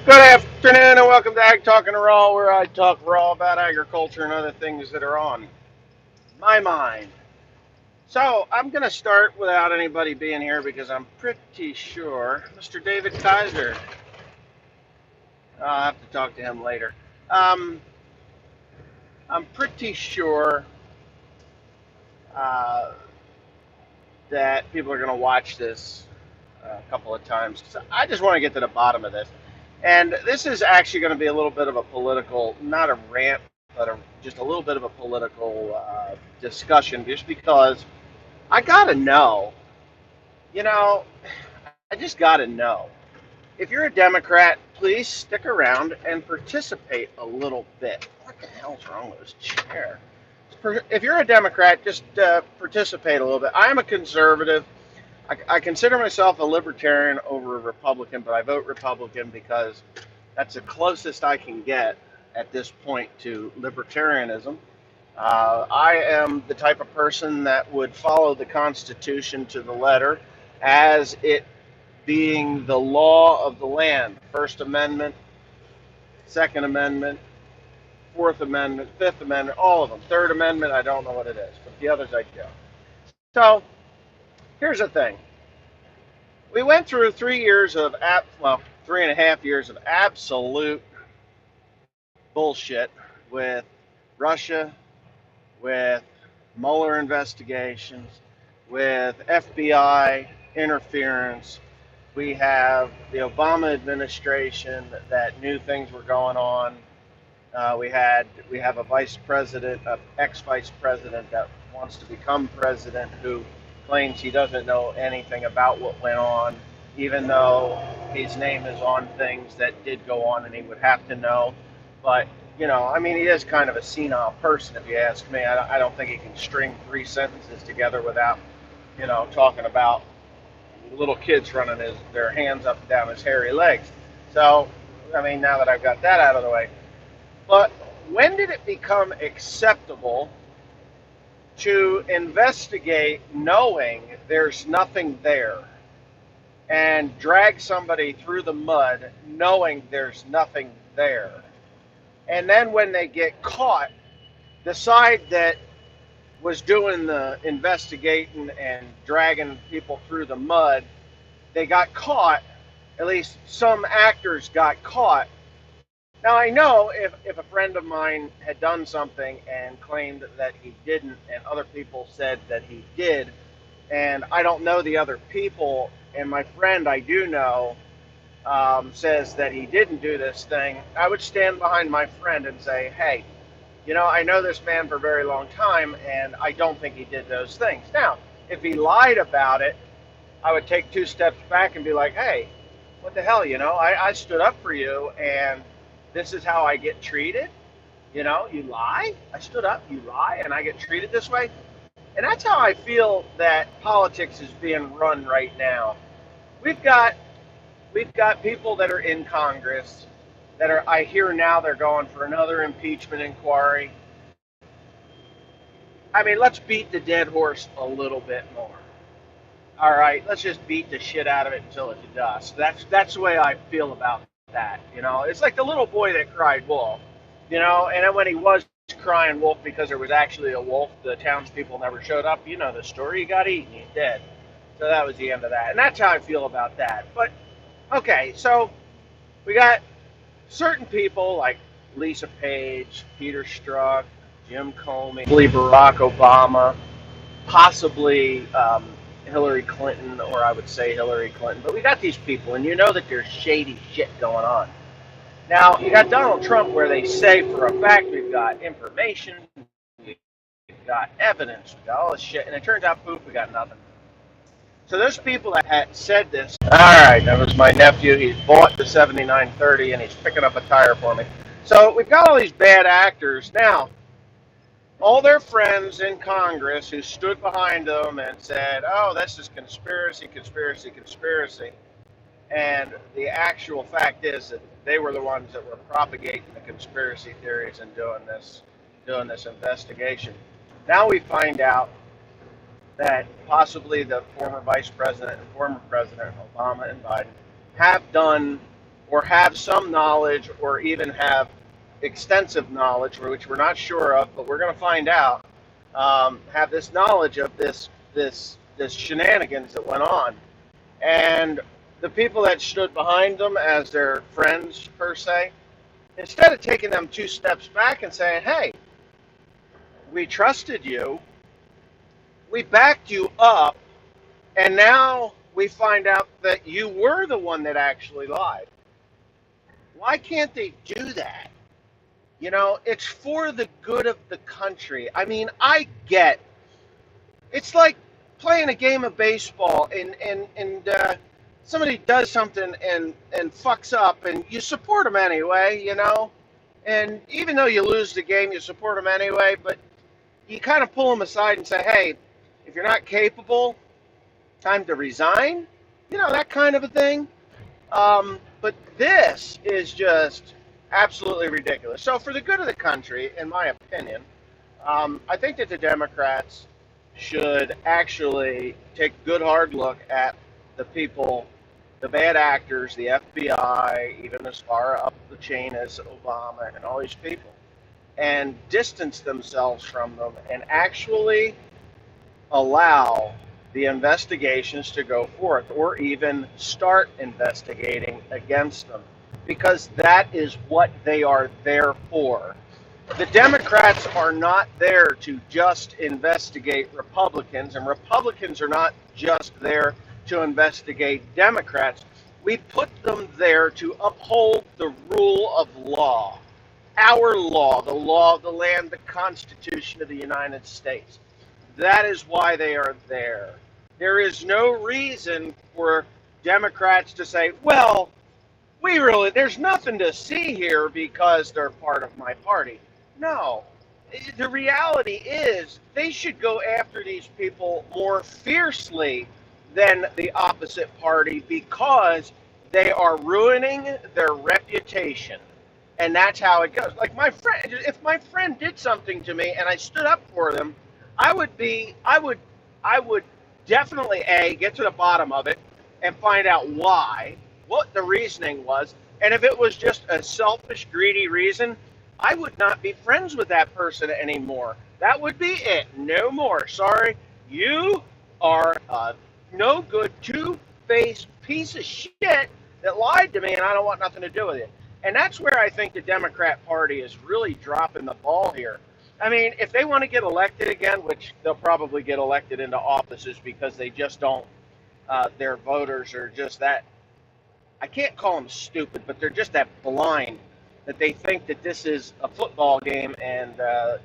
Good afternoon and welcome to Ag Talking Raw, where I talk raw about agriculture and other things that are on my mind. So I'm going to start without anybody being here because I'm pretty sure Mr. David Kaiser. I'll have to talk to him later. Um, I'm pretty sure uh, that people are going to watch this a couple of times. So I just want to get to the bottom of this. And this is actually going to be a little bit of a political, not a rant, but just a little bit of a political discussion, just because I got to know, you know, I just got to know. If you're a Democrat, please stick around and participate a little bit. What the hell's wrong with this chair? If you're a Democrat, just participate a little bit. I'm a conservative. I consider myself a libertarian over a Republican, but I vote Republican because that's the closest I can get at this point to libertarianism. I am the type of person that would follow the Constitution to the letter as it being the law of the land. First Amendment, Second Amendment, Fourth Amendment, Fifth Amendment, all of them. Third Amendment, I don't know what it is, but the others I do. So here's the thing. We went through 3 years of, 3.5 years of absolute bullshit with Russia, with Mueller investigations, with FBI interference. We have the Obama administration that knew things were going on. We have a vice president, an ex-vice president that wants to become president who claims he doesn't know anything about what went on, even though his name is on things that did go on and he would have to know. But I mean, he is kind of a senile person, if you ask me. I don't think he can string three sentences together without, talking about little kids running their hands up and down his hairy legs. So, I mean, now that I've got that out of the way, but when did it become acceptable to investigate knowing there's nothing there and drag somebody through the mud knowing there's nothing there? And then when they get caught, the side that was doing the investigating and dragging people through the mud, they got caught. At least some actors got caught. Now, I know if a friend of mine had done something and claimed that he didn't, and other people said that he did, and I don't know the other people, and my friend I do know says that he didn't do this thing, I would stand behind my friend and say, hey, I know this man for a very long time, and I don't think he did those things. Now, if he lied about it, I would take two steps back and be like, hey, what the hell, I stood up for you, and this is how I get treated. You lie, I stood up, you lie, and I get treated this way. And that's how I feel that politics is being run right now. We've got we've got people that are in Congress that are, I hear now they're going for another impeachment inquiry. I mean, let's beat the dead horse a little bit more. All right, let's just beat the shit out of it until it's dust. That's the way I feel about that. It's like the little boy that cried wolf. And then when he was crying wolf because there was actually a wolf, the townspeople never showed up. You know the story. He got eaten. He's dead. So that was the end of that. And that's how I feel about that. But okay, so we got certain people like Lisa Page, Peter Strzok, Jim Comey, Barack Obama, possibly Hillary Clinton, or I would say Hillary Clinton. But we got these people, and you know that there's shady shit going on. Now, you got Donald Trump where they say for a fact we've got information, we've got evidence, we've got all this shit, and it turns out, poof, we got nothing. So there's people that had said this. All right, that was my nephew. He's bought the 7930, and he's picking up a tire for me. So we've got all these bad actors. Now, all their friends in Congress who stood behind them and said, oh, this is conspiracy, conspiracy, conspiracy. And the actual fact is that they were the ones that were propagating the conspiracy theories and doing this investigation. Now we find out that possibly the former vice president and former president Obama and Biden have done or have some knowledge or even have extensive knowledge, which we're not sure of, but we're going to find out, have this knowledge of this shenanigans that went on. And the people that stood behind them as their friends, per se, instead of taking them 2 steps back and saying, hey, we trusted you, we backed you up, and now we find out that you were the one that actually lied. Why can't they do that? You know, it's for the good of the country. I mean, I get it's like playing a game of baseball and somebody does something and fucks up and you support them anyway, you know? And even though you lose the game, you support them anyway, but you kind of pull them aside and say, hey, if you're not capable, time to resign, you know, that kind of a thing. But this is just absolutely ridiculous. So, for the good of the country, in my opinion, I think that the Democrats should actually take a good hard look at the people, the bad actors, the FBI, even as far up the chain as Obama and all these people, and distance themselves from them and actually allow the investigations to go forth or even start investigating against them because that is what they are there for. The Democrats are not there to just investigate Republicans, and Republicans are not just there to investigate Democrats. We put them there to uphold the rule of law, our law of the land, the Constitution of the United States. That is why they are there. There is no reason for Democrats to say, well, there's nothing to see here because they're part of my party. No. The reality is they should go after these people more fiercely than the opposite party because they are ruining their reputation. And that's how it goes. Like my friend, if my friend did something to me and I stood up for them, I would definitely get to the bottom of it and find out why, what the reasoning was, and if it was just a selfish, greedy reason, I would not be friends with that person anymore. That would be it. No more. Sorry, you are a no good, two-faced piece of shit that lied to me, and I don't want nothing to do with it. And that's where I think the Democrat Party is really dropping the ball here. I mean, if they want to get elected again, which they'll probably get elected into offices because they just don't, their voters are just that, I can't call them stupid, but they're just that blind that they think that this is a football game and,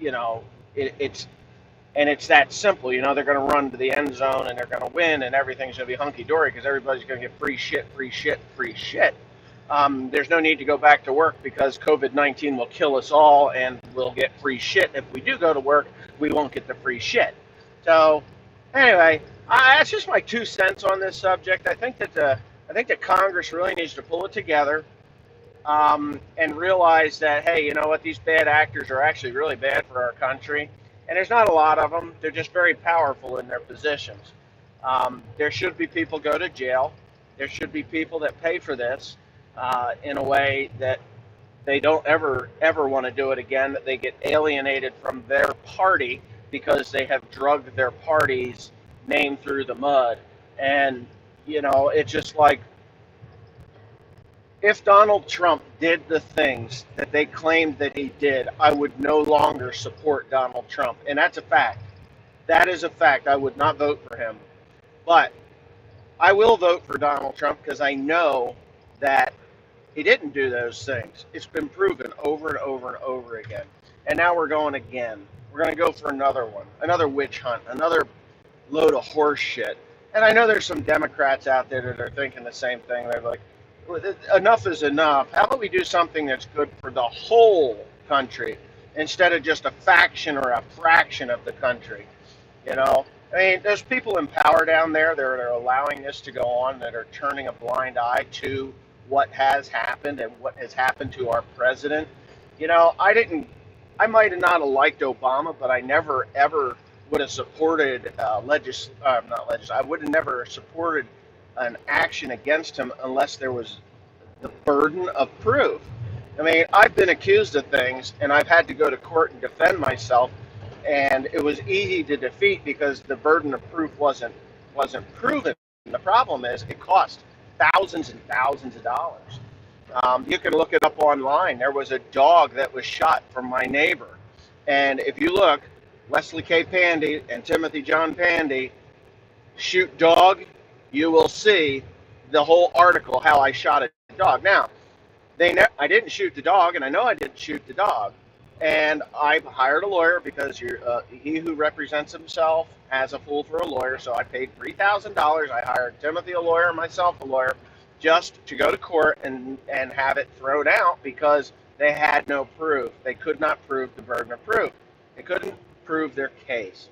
you know, it's that simple. You know, they're going to run to the end zone and they're going to win and everything's going to be hunky-dory because everybody's going to get free shit, free shit, free shit. There's no need to go back to work because COVID-19 will kill us all and we'll get free shit. If we do go to work, we won't get the free shit. So anyway, that's just my 2 cents on this subject. I think that Congress really needs to pull it together and realize that, hey, you know what, these bad actors are actually really bad for our country. And there's not a lot of them. They're just very powerful in their positions. There should be people go to jail. There should be people that pay for this. In a way that they don't ever want to do it again, that they get alienated from their party because they have drugged their party's name through the mud. And, you know, it's just like if Donald Trump did the things that they claimed that he did, I would no longer support Donald Trump. And that's a fact. That is a fact. I would not vote for him. But I will vote for Donald Trump because I know that he didn't do those things. It's been proven over and over and over again. And now we're going again. We're going to go for another one, another witch hunt, another load of horse shit. And I know there's some Democrats out there that are thinking the same thing. They're like, enough is enough. How about we do something that's good for the whole country instead of just a faction or a fraction of the country? You know, I mean, there's people in power down there that are allowing this to go on, that are turning a blind eye to what has happened and what has happened to our president. You know, I might have not have liked Obama, but I never ever would have supported I would have never supported an action against him unless there was the burden of proof. I mean, I've been accused of things and I've had to go to court and defend myself, and it was easy to defeat because the burden of proof wasn't proven. The problem is it cost thousands and thousands of dollars. You can look it up online. There was a dog that was shot from my neighbor, and if you look, Wesley K. Pandy and Timothy John Pandy shoot dog, you will see the whole article how I shot a dog. Now, I didn't shoot the dog, and I know I didn't shoot the dog. And I hired a lawyer because he who represents himself has a fool for a lawyer. So I paid $3,000. I hired Timothy a lawyer, myself a lawyer, just to go to court and have it thrown out because they had no proof. They could not prove the burden of proof. They couldn't prove their case.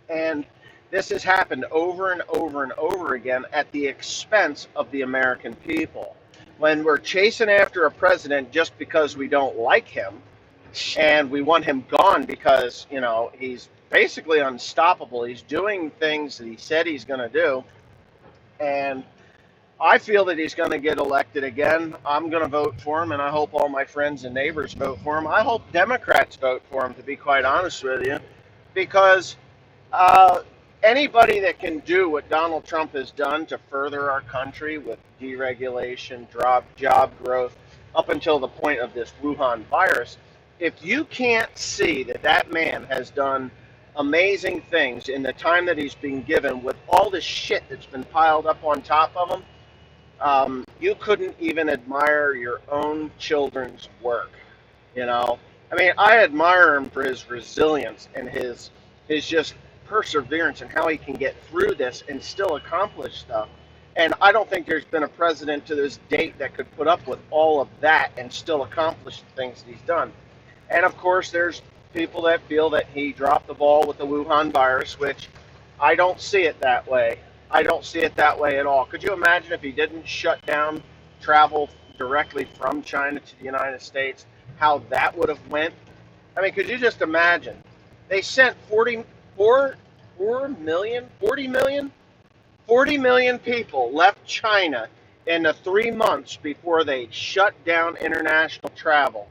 And this has happened over and over and over again at the expense of the American people. When we're chasing after a president just because we don't like him and we want him gone because, he's basically unstoppable. He's doing things that he said he's going to do. And I feel that he's going to get elected again. I'm going to vote for him, and I hope all my friends and neighbors vote for him. I hope Democrats vote for him, to be quite honest with you, because anybody that can do what Donald Trump has done to further our country with deregulation, job growth, up until the point of this Wuhan virus, if you can't see that that man has done amazing things in the time that he's been given with all this shit that's been piled up on top of him, you couldn't even admire your own children's work. I mean, I admire him for his resilience and his just perseverance and how he can get through this and still accomplish stuff. And I don't think there's been a president to this date that could put up with all of that and still accomplish the things that he's done. And of course, there's people that feel that he dropped the ball with the Wuhan virus, which I don't see it that way. I don't see it that way at all. Could you imagine if he didn't shut down travel directly from China to the United States, how that would have went? I mean, could you just imagine? They sent 40 million people left China in the 3 months before they shut down international travel.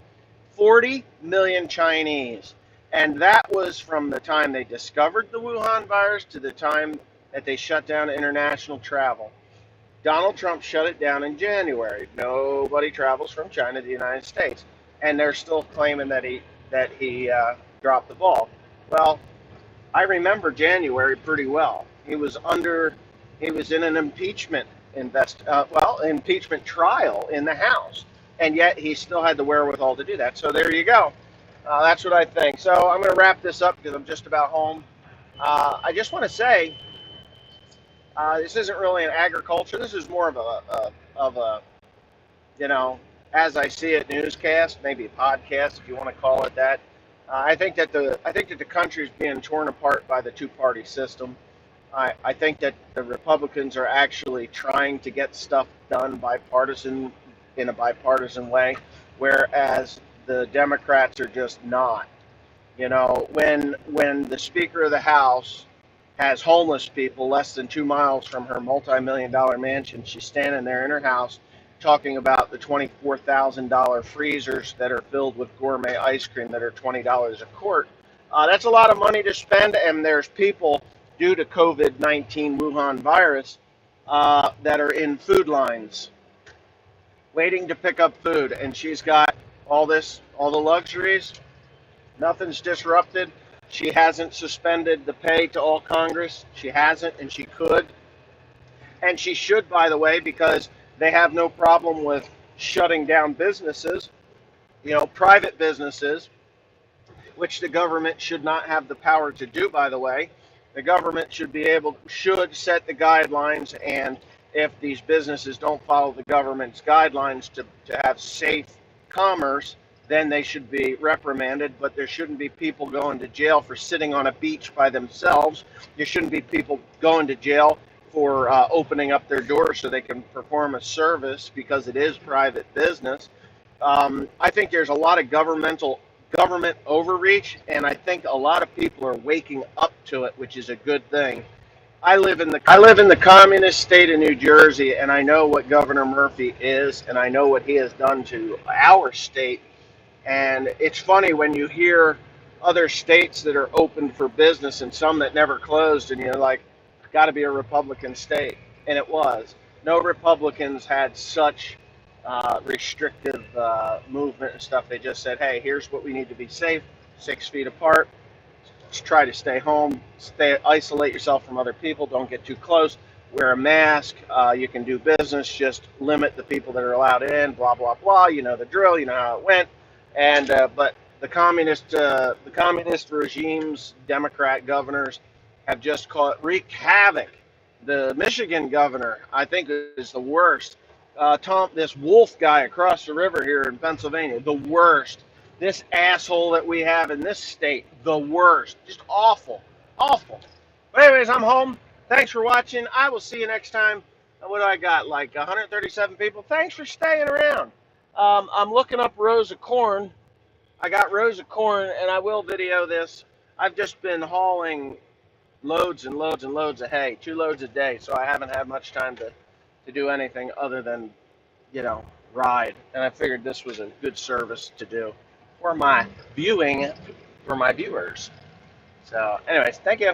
40 million Chinese. And that was from the time they discovered the Wuhan virus to the time that they shut down international travel. Donald Trump shut it down in January. Nobody travels from China to the United States. And they're still claiming that he dropped the ball. Well, I remember January pretty well. He was in an impeachment trial in the House, and yet he still had the wherewithal to do that. So there you go. That's what I think. So I'm going to wrap this up because I'm just about home. I just want to say this isn't really an agriculture. This is more of a as I see it, newscast, maybe a podcast if you want to call it that. I think that the country is being torn apart by the two-party system. I think that the Republicans are actually trying to get stuff done in a bipartisan way, whereas the Democrats are just not. When the Speaker of the House has homeless people less than 2 miles from her multi-million-dollar mansion, she's standing there in her house talking about the $24,000 freezers that are filled with gourmet ice cream that are $20 a quart. That's a lot of money to spend, and there's people due to COVID-19 Wuhan virus that are in food lines waiting to pick up food, and she's got all the luxuries. Nothing's disrupted. She hasn't suspended the pay to all Congress. She hasn't, and she could. And she should, by the way, because they have no problem with shutting down businesses, private businesses, which the government should not have the power to do, by the way. The government should set the guidelines, and if these businesses don't follow the government's guidelines to have safe commerce, then they should be reprimanded, but there shouldn't be people going to jail for sitting on a beach by themselves. There shouldn't be people going to jail for opening up their doors so they can perform a service because it is private business. I think there's a lot of government overreach, and I think a lot of people are waking up to it, which is a good thing. I live in the communist state of New Jersey, and I know what Governor Murphy is, and I know what he has done to our state. And it's funny when you hear other states that are open for business and some that never closed, and you're like, got to be a Republican state. And it was. No Republicans had such restrictive movement and stuff. They just said, hey, here's what we need to be safe, 6 feet apart. Just try to stay home, isolate yourself from other people, don't get too close, wear a mask, you can do business, just limit the people that are allowed in, blah, blah, blah. You know the drill, you know how it went. And but the communist regimes, Democrat governors have just wreaked havoc. The Michigan governor, I think, is the worst. This Wolf guy across the river here in Pennsylvania, the worst. This asshole that we have in this state, the worst. Just awful, awful. But anyways, I'm home. Thanks for watching. I will see you next time. What do I got? Like 137 people. Thanks for staying around. I'm looking up rows of corn. I got rows of corn, and I will video this. I've just been hauling loads and loads and loads of hay, 2 loads a day, so I haven't had much time to do anything other than, you know, ride. And I figured this was a good service to do for my viewers. So anyways, thank you.